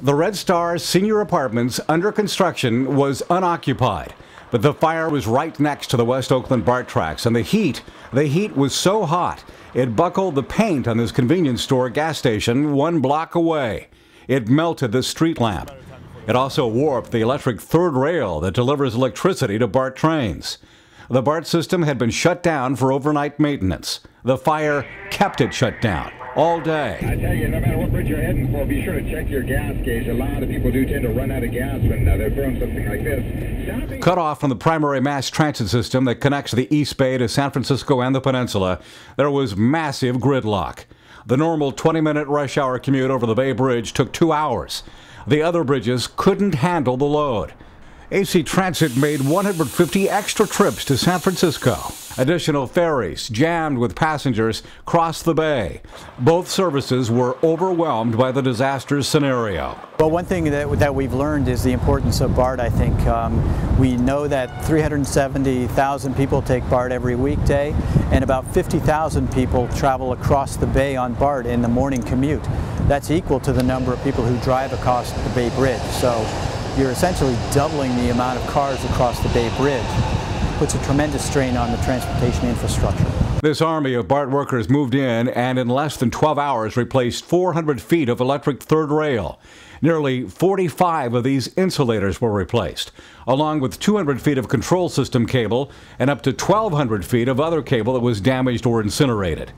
The Red Star Senior Apartments under construction was unoccupied, but the fire was right next to the West Oakland BART tracks, and the heat was so hot, it buckled the paint on this convenience store gas station 1 block away. It melted the street lamp. It also warped the electric third rail that delivers electricity to BART trains. The BART system had been shut down for overnight maintenance. The fire kept it shut down all day. I tell you, no matter what bridge you're heading for, be sure to check your gas gauge. A lot of people do tend to run out of gas when they're throwing something like this. Cut off from the primary mass transit system that connects the East Bay to San Francisco and the peninsula, there was massive gridlock. The normal 20-minute rush hour commute over the Bay Bridge took 2 hours. The other bridges couldn't handle the load. AC Transit made 150 extra trips to San Francisco. Additional ferries, jammed with passengers, crossed the bay. Both services were overwhelmed by the disaster scenario. Well, one thing that we've learned is the importance of BART, I think. We know that 370,000 people take BART every weekday, and about 50,000 people travel across the bay on BART in the morning commute. That's equal to the number of people who drive across the Bay Bridge. So you're essentially doubling the amount of cars across the Bay Bridge. It puts a tremendous strain on the transportation infrastructure. This army of BART workers moved in and in less than 12 hours replaced 400 feet of electric third rail. Nearly 45 of these insulators were replaced, along with 200 feet of control system cable and up to 1,200 feet of other cable that was damaged or incinerated.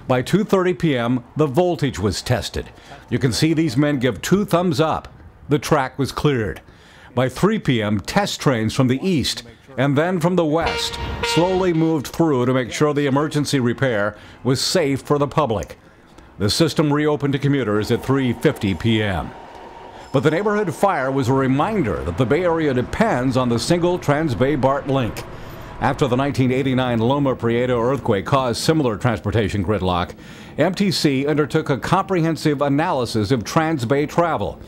By 2:30 p.m., the voltage was tested. You can see these men give 2 thumbs up. The track was cleared. By 3 p.m., test trains from the east and then from the west slowly moved through to make sure the emergency repair was safe for the public. The system reopened to commuters at 3:50 p.m. But the neighborhood fire was a reminder that the Bay Area depends on the single Trans-Bay BART link. After the 1989 Loma Prieta earthquake caused similar transportation gridlock, MTC undertook a comprehensive analysis of Trans-Bay travel.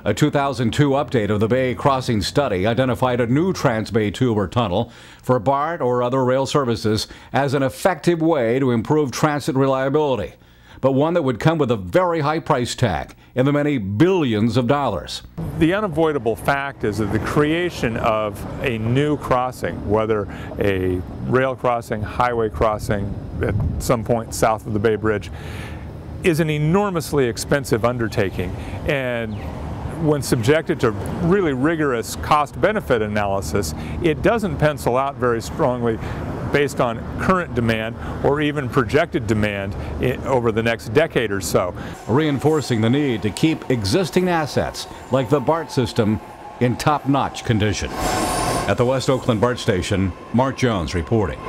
A 2002 update of the Bay Crossing study identified a new Trans-Bay tube or tunnel for BART or other rail services as an effective way to improve transit reliability, but one that would come with a very high price tag in the many billions of dollars. The unavoidable fact is that the creation of a new crossing, whether a rail crossing, highway crossing at some point south of the Bay Bridge, is an enormously expensive undertaking, and when subjected to really rigorous cost-benefit analysis, it doesn't pencil out very strongly based on current demand or even projected demand over the next decade or so. Reinforcing the need to keep existing assets like the BART system in top-notch condition. At the West Oakland BART station, Mark Jones reporting.